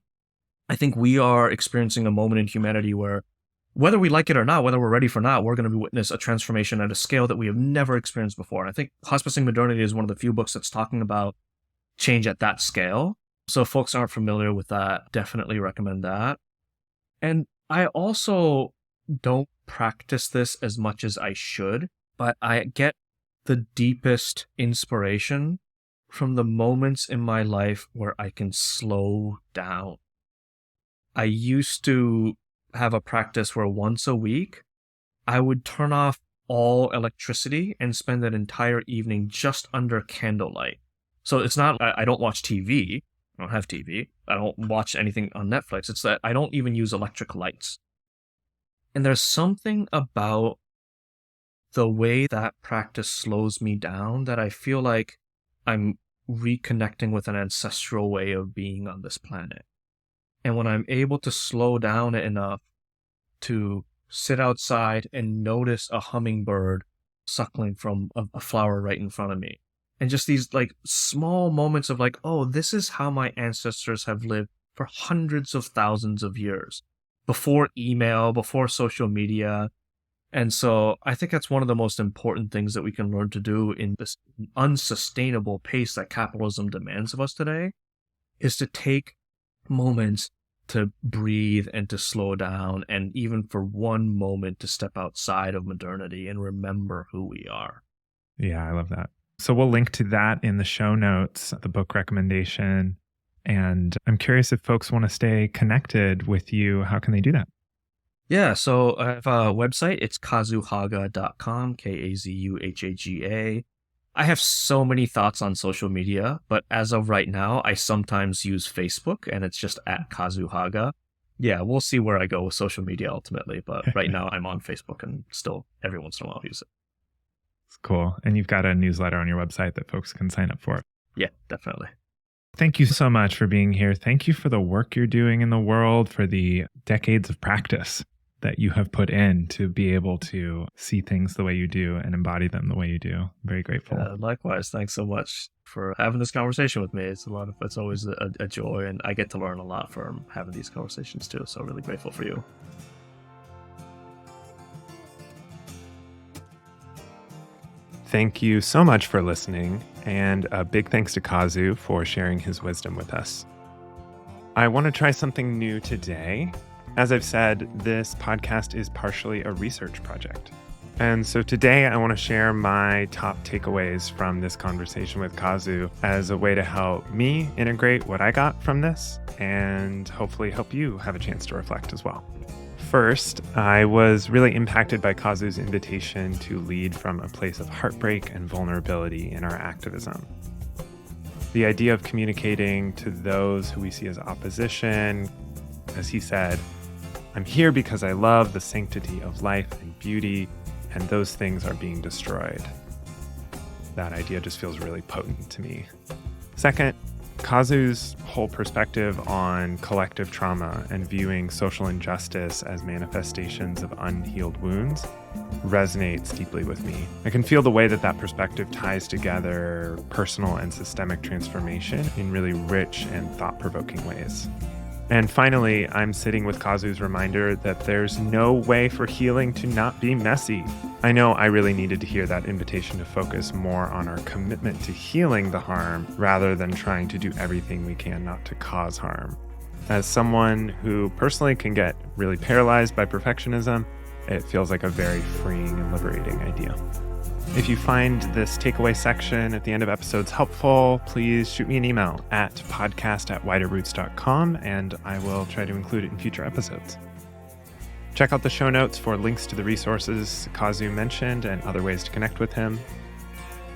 I think we are experiencing a moment in humanity where, whether we like it or not, whether we're ready for not, we're going to witness a transformation at a scale that we have never experienced before. And I think Hospicing Modernity is one of the few books that's talking about change at that scale. So if folks aren't familiar with that, definitely recommend that. And I also don't practice this as much as I should, but I get the deepest inspiration from the moments in my life where I can slow down. I used to have a practice where once a week, I would turn off all electricity and spend an entire evening just under candlelight. So it's not, I don't watch TV. I don't have TV. I don't watch anything on Netflix. It's that I don't even use electric lights. And there's something about the way that practice slows me down that I feel like I'm reconnecting with an ancestral way of being on this planet. And when I'm able to slow down enough to sit outside and notice a hummingbird suckling from a flower right in front of me, and just these small moments of oh, this is how my ancestors have lived for hundreds of thousands of years, before email, before social media. And so I think that's one of the most important things that we can learn to do in this unsustainable pace that capitalism demands of us today, is to take moments to breathe and to slow down, and even for one moment to step outside of modernity and remember who we are. Yeah, I love that. So we'll link to that in the show notes, the book recommendation. And I'm curious if folks want to stay connected with you, how can they do that? Yeah, so I have a website. It's kazuhaga.com, Kazuhaga. I have so many thoughts on social media, but as of right now, I sometimes use Facebook, and it's just at Kazuhaga. Yeah, we'll see where I go with social media ultimately, but right now I'm on Facebook, and still every once in a while use it. It's cool. And you've got a newsletter on your website that folks can sign up for. Yeah, definitely. Thank you so much for being here. Thank you for the work you're doing in the world, for the decades of practice that you have put in to be able to see things the way you do and embody them the way you do. I'm very grateful. Likewise. Thanks so much for having this conversation with me. It's always a joy, and I get to learn a lot from having these conversations too. So really grateful for you. Thank you so much for listening, and a big thanks to Kazu for sharing his wisdom with us. I want to try something new today. As I've said, this podcast is partially a research project. And so today I want to share my top takeaways from this conversation with Kazu as a way to help me integrate what I got from this and hopefully help you have a chance to reflect as well. First, I was really impacted by Kazu's invitation to lead from a place of heartbreak and vulnerability in our activism. The idea of communicating to those who we see as opposition, as he said, I'm here because I love the sanctity of life and beauty, and those things are being destroyed. That idea just feels really potent to me. Second, Kazu's whole perspective on collective trauma and viewing social injustice as manifestations of unhealed wounds resonates deeply with me. I can feel the way that perspective ties together personal and systemic transformation in really rich and thought-provoking ways. And finally, I'm sitting with Kazu's reminder that there's no way for healing to not be messy. I know I really needed to hear that invitation to focus more on our commitment to healing the harm rather than trying to do everything we can not to cause harm. As someone who personally can get really paralyzed by perfectionism, it feels like a very freeing and liberating idea. If you find this takeaway section at the end of episodes helpful, please shoot me an email at podcast@widerroots.com, and I will try to include it in future episodes. Check out the show notes for links to the resources Kazu mentioned and other ways to connect with him.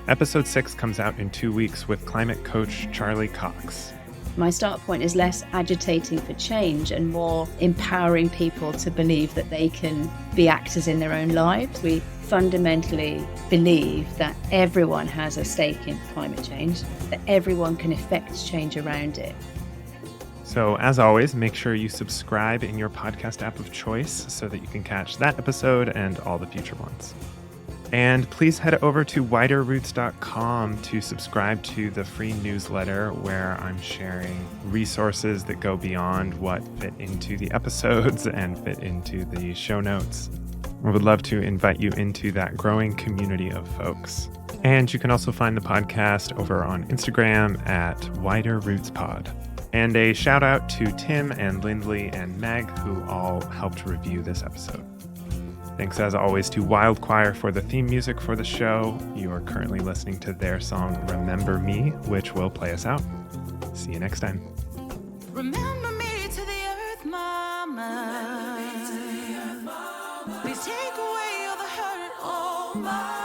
Episode 6 comes out in 2 weeks with climate coach Charlie Cox. My start point is less agitating for change and more empowering people to believe that they can be actors in their own lives. We fundamentally believe that everyone has a stake in climate change, that everyone can affect change around it. So as always, make sure you subscribe in your podcast app of choice so that you can catch that episode and all the future ones. And please head over to widerroots.com to subscribe to the free newsletter where I'm sharing resources that go beyond what fit into the episodes and fit into the show notes. I would love to invite you into that growing community of folks. And you can also find the podcast over on Instagram at widerrootspod. And a shout out to Tim and Lindley and Meg, who all helped review this episode. Thanks as always to Wild Choir for the theme music for the show. You are currently listening to their song Remember Me, which will play us out. See you next time. Remember me to the earth, Mama. Please take away all the hurt, oh my.